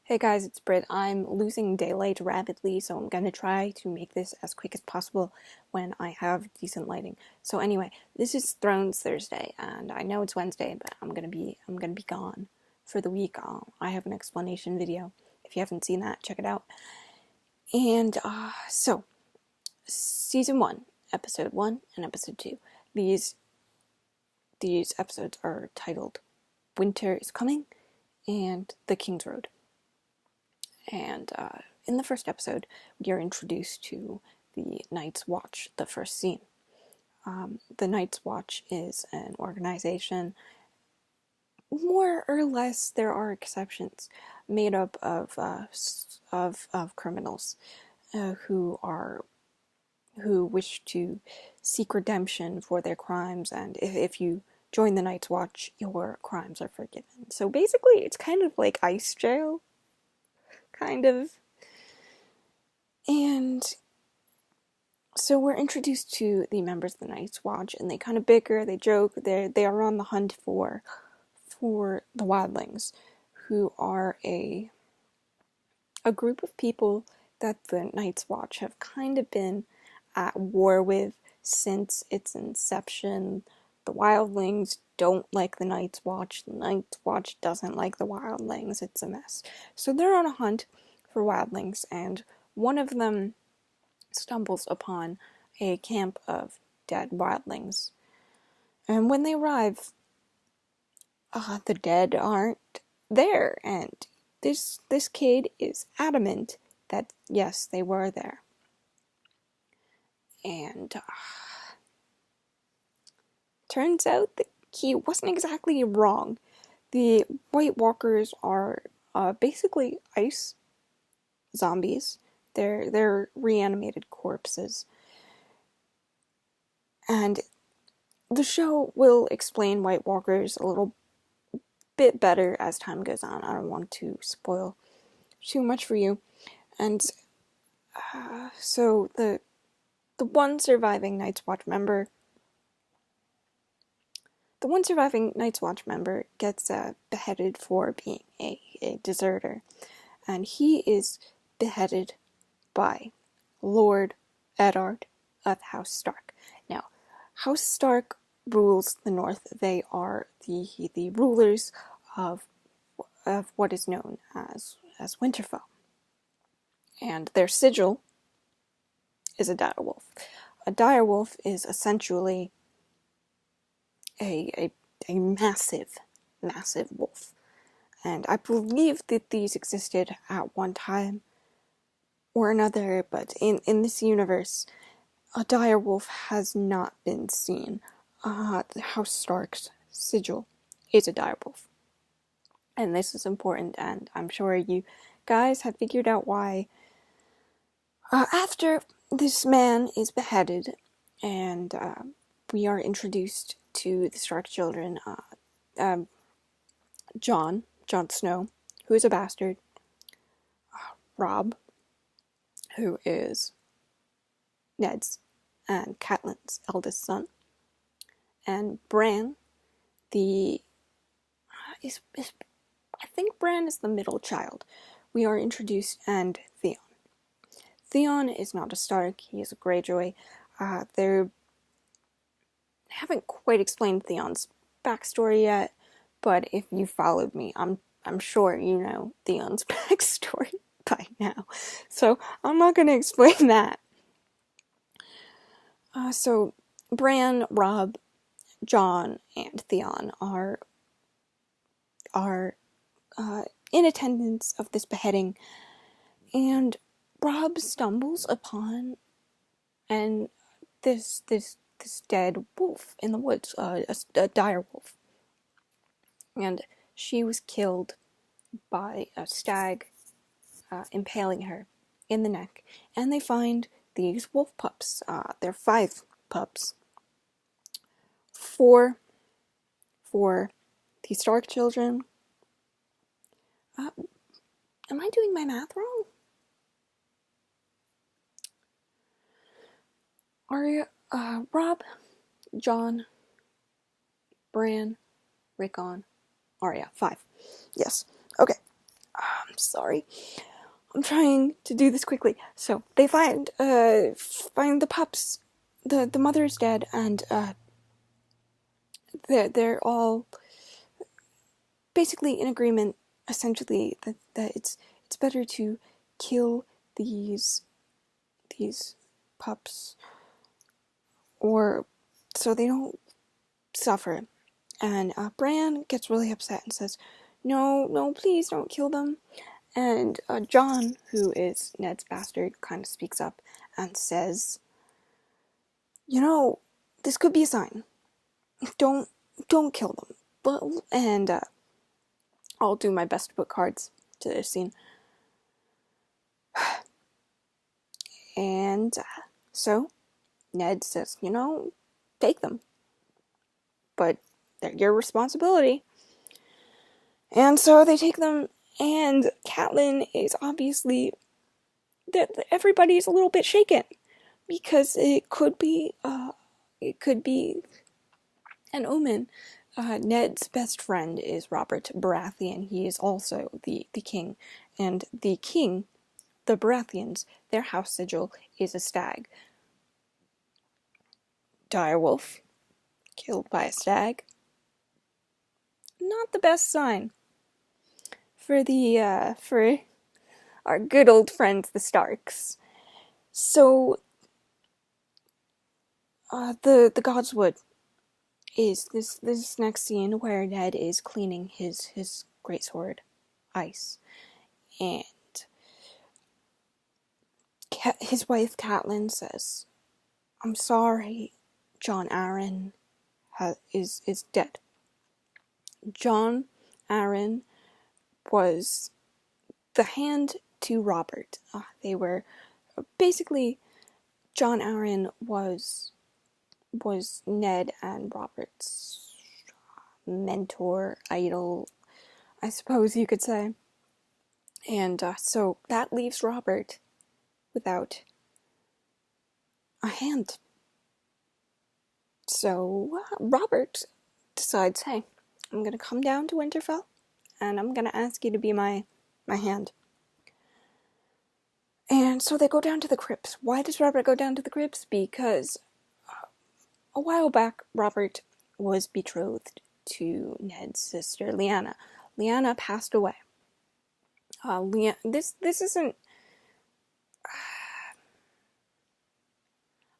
Hey guys, it's Britt. I'm losing daylight rapidly, so I'm gonna try to make this as quick as possible when I have decent lighting. So anyway, this is Thrones Thursday, and I know it's Wednesday, but I'm gonna be gone for the week. I have an explanation video. If you haven't seen that, check it out. And so season 1, episode 1 and episode 2. These episodes are titled Winter is Coming and The King's Road. And in the first episode, we are introduced to the Night's Watch, the first scene. The Night's Watch is an organization, more or less, there are exceptions, made up of criminals who wish to seek redemption for their crimes, and if you join the Night's Watch, your crimes are forgiven. So basically, it's kind of like ice jail. Kind of. And so we're introduced to the members of the Night's Watch, and they kind of bicker, they joke, they are on the hunt for the wildlings, who are a group of people that the Night's Watch have kind of been at war with since its inception. The wildlings don't like the Night's Watch. The Night's Watch doesn't like the wildlings. It's a mess. So they're on a hunt for wildlings, and one of them stumbles upon a camp of dead wildlings. And when they arrive, the dead aren't there, and this kid is adamant that yes, they were there. And turns out that he wasn't exactly wrong. The White Walkers are basically ice zombies. They're reanimated corpses. And the show will explain White Walkers a little bit better as time goes on. I don't want to spoil too much for you. And so the one surviving Night's Watch member gets beheaded for being a deserter. And he is beheaded by Lord Eddard of House Stark. Now, House Stark rules the North. They are the rulers of what is known as Winterfell. And their sigil is a direwolf. A direwolf is essentially a massive wolf. And I believe that these existed at one time or another, but in this universe, a direwolf has not been seen. House Stark's sigil is a direwolf. And this is important, and I'm sure you guys have figured out why. After this man is beheaded, and we are introduced to the Stark children, Jon Snow, who is a bastard, Robb, who is Ned's and Catelyn's eldest son, and Bran, I think Bran is the middle child. We are introduced, and Theon. Theon is not a Stark, he is a Greyjoy. They haven't quite explained Theon's backstory yet, but if you followed me, I'm sure you know Theon's backstory by now. So I'm not going to explain that. So Bran, Robb, Jon, and Theon are in attendance of this beheading, and Robb stumbles upon this dead wolf in the woods, a dire wolf, and she was killed by a stag impaling her in the neck, and they find these wolf pups. They're 5 pups. 4 for the Stark children. Am I doing my math wrong? Arya, Robb, Jon, Bran, Rickon, Arya. 5. Yes. Okay. Sorry. I'm trying to do this quickly. So they find the pups. The mother's dead, and they're all basically in agreement, essentially, that it's better to kill these pups, or so they don't suffer. And Bran gets really upset and says, "No, please don't kill them." And John, who is Ned's bastard, kind of speaks up and says, "This could be a sign. Don't kill them." And I'll do my best to put cards to this scene. And so Ned says, take them. But they're your responsibility. And so they take them, and Catelyn is obviously, everybody's a little bit shaken, because it could be an omen. Ned's best friend is Robert Baratheon. He is also the king. And the king, the Baratheons, their house sigil is a stag. Direwolf, killed by a stag. Not the best sign for our good old friends, the Starks. So, the Godswood is this next scene where Ned is cleaning his greatsword, Ice, and his wife Catelyn says, "I'm sorry, Jon Arryn is dead." Jon Arryn was the hand to Robert. They were basically, Jon Arryn was Ned and Robert's mentor, idol, I suppose you could say. And so that leaves Robert without a hand. So Robert decides, hey, I'm going to come down to Winterfell, and I'm going to ask you to be my hand. And so they go down to the crypts. Why does Robert go down to the crypts? Because a while back, Robert was betrothed to Ned's sister, Lyanna. Lyanna passed away. This isn't...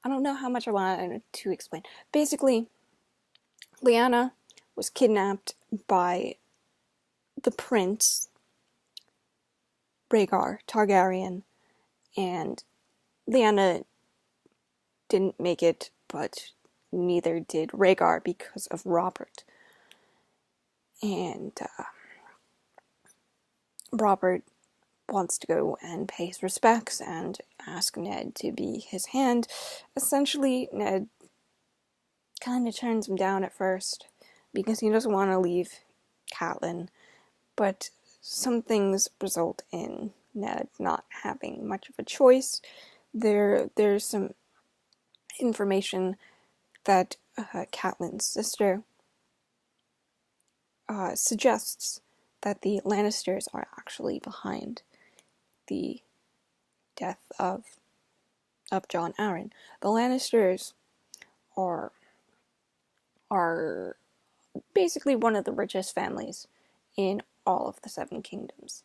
I don't know how much I want to explain. Basically, Lyanna was kidnapped by the prince, Rhaegar Targaryen, and Lyanna didn't make it, but neither did Rhaegar because of Robert. And Robert wants to go and pay his respects and ask Ned to be his hand. Essentially, Ned kind of turns him down at first because he doesn't want to leave Catelyn, but some things result in Ned not having much of a choice. There's some information that Catelyn's sister suggests that the Lannisters are actually behind the death of Jon Arryn. The Lannisters are basically one of the richest families in all of the Seven Kingdoms.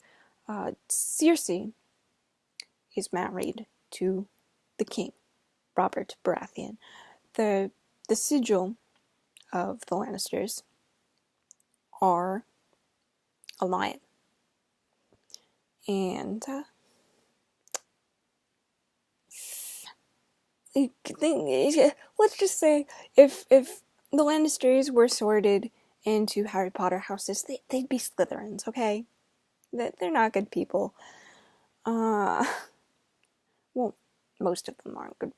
Cersei is married to the king, Robert Baratheon. The sigil of the Lannisters are a lion. And let's just say if the Lannisters were sorted into Harry Potter houses, they'd be Slytherins, okay? They're not good people. Well, most of them aren't good.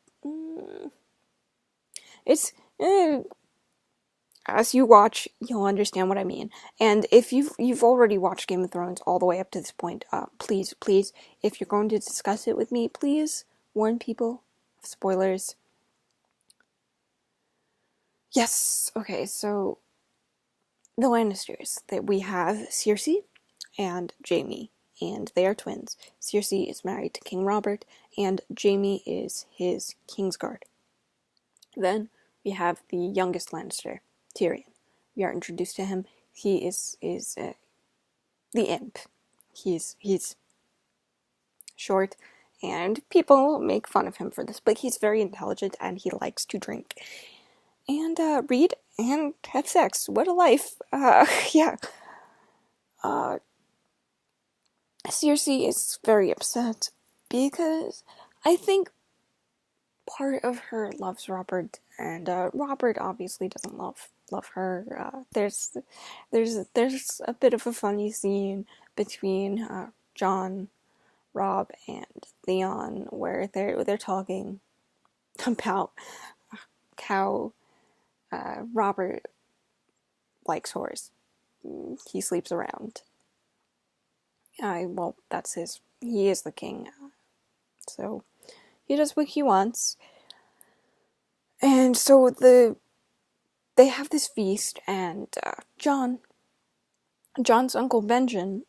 It's as you watch, you'll understand what I mean. And if you've already watched Game of Thrones all the way up to this point, please, if you're going to discuss it with me, please warn people of spoilers. Yes, okay, so the Lannisters, that we have Cersei and Jaime and they are twins. Cersei is married to King Robert, and Jaime is his Kingsguard. Then we have the youngest Lannister, Tyrion. We are introduced to him. He is the imp. He's short, and people make fun of him for this, but he's very intelligent and he likes to drink and read and have sex. What a life! Yeah. Cersei is very upset because I think part of her loves Robert, and Robert obviously doesn't love her. There's a bit of a funny scene between Jon, Robb, and Theon where they're talking about how Robert likes horse. He sleeps around. Well, that's he is the king, so he does what he wants. And so they have this feast, and Jon's uncle Benjen,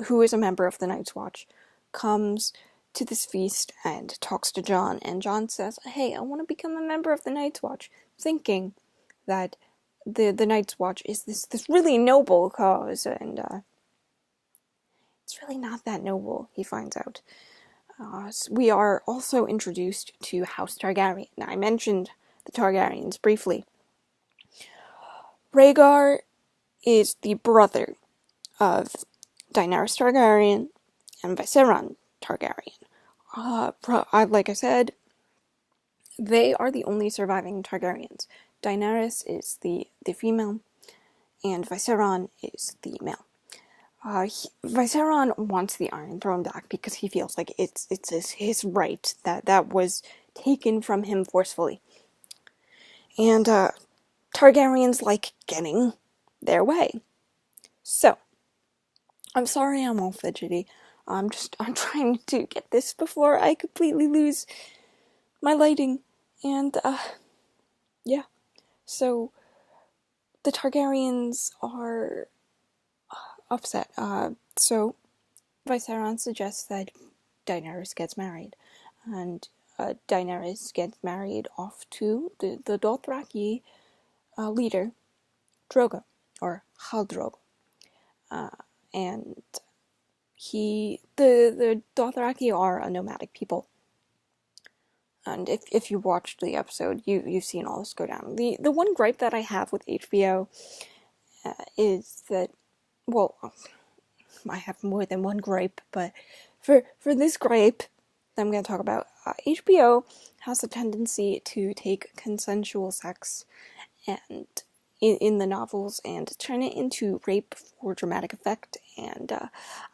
who is a member of the Night's Watch, comes to this feast and talks to Jon, and Jon says, "Hey, I want to become a member of the Night's Watch," thinking that the Night's Watch is this really noble cause, and it's really not that noble, he finds out. We are also introduced to House Targaryen. Now, I mentioned the Targaryens briefly. Rhaegar is the brother of Daenerys Targaryen and Viserys Targaryen. Like I said, they are the only surviving Targaryens. Daenerys is the female, and Viserys is the male. Viserys wants the Iron Throne back because he feels like it's his right that was taken from him forcefully. And Targaryens like getting their way. So, I'm sorry I'm all fidgety. I'm trying to get this before I completely lose my lighting. And, yeah. So, the Targaryens are upset. So Viserys suggests that Daenerys gets married, and Daenerys gets married off to the Dothraki leader, Drogo, or Khal Drogo. And the Dothraki are a nomadic people. And if you watched the episode, you've seen all this go down. The one gripe that I have with HBO is that, well, I have more than one gripe, but for this gripe that I'm going to talk about, HBO has a tendency to take consensual sex and in the novels and turn it into rape for dramatic effect. And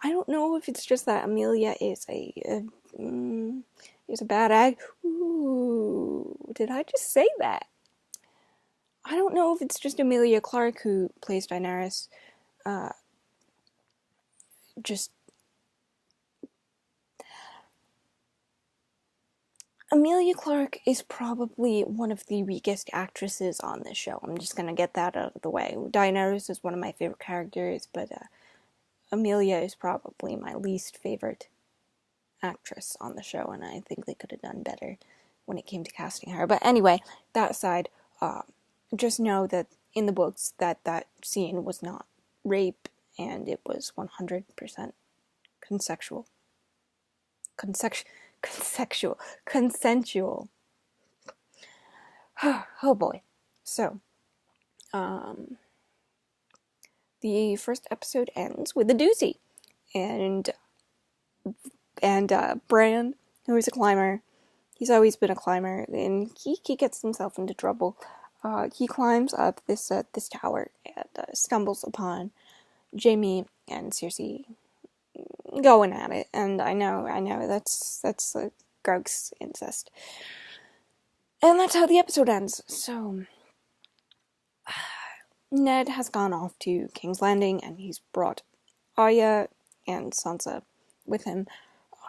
I don't know if it's just that Amelia is a bad egg. Ooh, did I just say that? I don't know if it's just Emilia Clarke who plays Daenerys. Emilia Clarke is probably one of the weakest actresses on this show. I'm just gonna get that out of the way. Daenerys is one of my favorite characters, but Emilia is probably my least favorite actress on the show, and I think they could have done better when it came to casting her. But anyway, that aside, just know that in the books that scene was not rape, and it was 100% consensual. Oh boy. So, the first episode ends with a doozy, and Bran, who is a climber, he's always been a climber, and he gets himself into trouble. He climbs up this tower and stumbles upon Jaime and Cersei going at it, and I know, that's gross incest. And that's how the episode ends. So, Ned has gone off to King's Landing, and he's brought Arya and Sansa with him.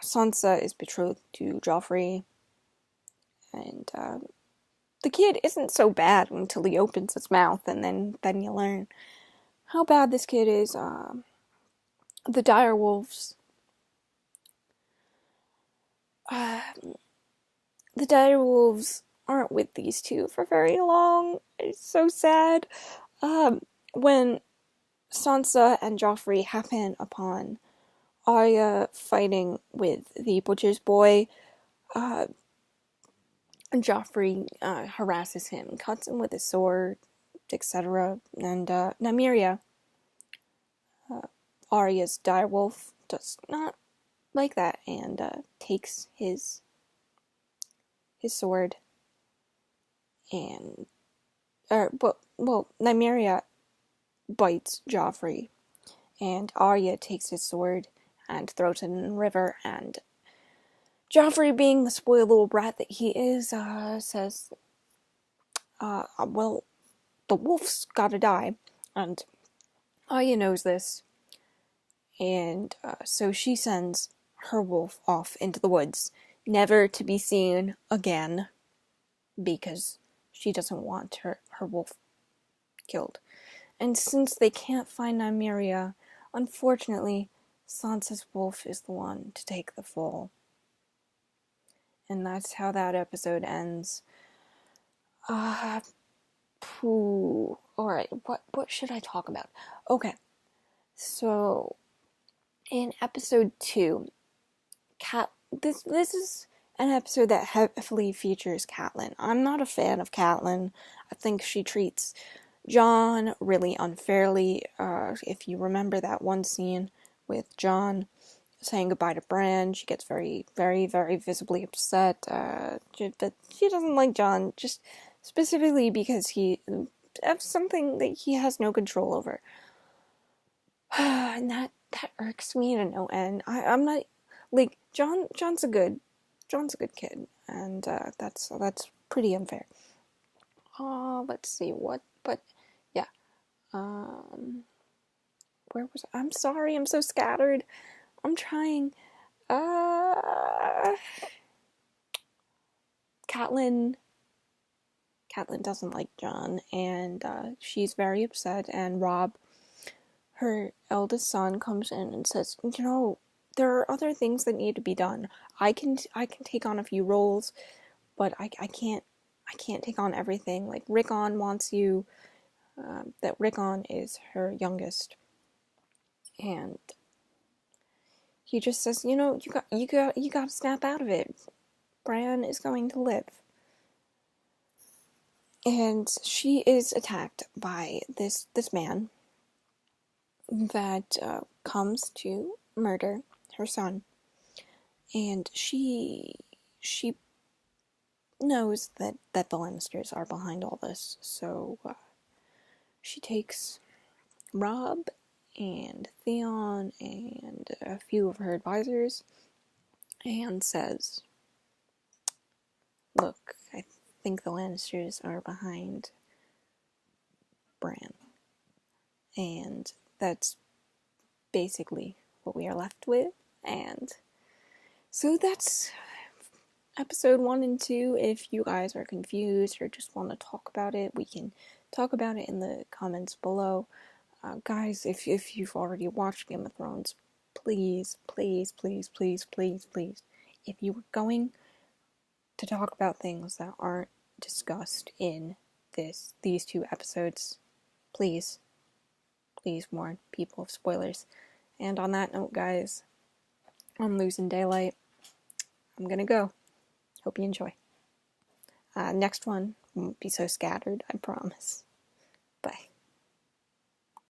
Sansa is betrothed to Joffrey, and the kid isn't so bad until he opens his mouth, and then you learn how bad this kid is. The dire wolves the direwolves aren't with these two for very long. It's so sad. When Sansa and Joffrey happen upon Arya fighting with the butcher's boy, Joffrey harasses him, cuts him with his sword, etc. And Nymeria, Arya's direwolf, does not like that and takes his sword and Nymeria bites Joffrey, and Arya takes his sword and throws it in the river, and Joffrey, being the spoiled little brat that he is, says, well, the wolf's gotta die, and Arya knows this, and so she sends her wolf off into the woods, never to be seen again, because she doesn't want her wolf killed. And since they can't find Nymeria, unfortunately, Sansa's wolf is the one to take the fall. And that's how that episode ends. Alright, what should I talk about? Okay, so in episode 2, this is an episode that heavily features Catelyn. I'm not a fan of Catelyn. I think she treats Jon really unfairly. If you remember that one scene with Jon saying goodbye to Bran, she gets very, very, very visibly upset. But she doesn't like Jon, just specifically because he has something that he has no control over. And that irks me to no end. I'm not like Jon's a good kid, and that's pretty unfair. Let's see but yeah. Where was I? I'm sorry, I'm so scattered. I'm trying. Catelyn doesn't like Jon, and she's very upset. And Robb, her eldest son, comes in and says, there are other things that need to be done. I can take on a few roles, but I can't take on everything. Like Rickon wants you. That Rickon is her youngest, and he just says, you got to snap out of it. Bran is going to live. And she is attacked by this man that comes to murder her son. And she knows that the Lannisters are behind all this, so she takes Robb and Theon and a few of her advisors and says, look, I think the Lannisters are behind Bran. And that's basically what we are left with. And so that's episode 1 and 2. If you guys are confused or just want to talk about it, we can talk about it in the comments below. Guys, if you've already watched Game of Thrones, please, please, please, please, please, please, if you were going to talk about things that aren't discussed in these 2 episodes, please warn people of spoilers. And on that note, guys, I'm losing daylight. I'm gonna go. Hope you enjoy. Next one won't be so scattered, I promise. Bye.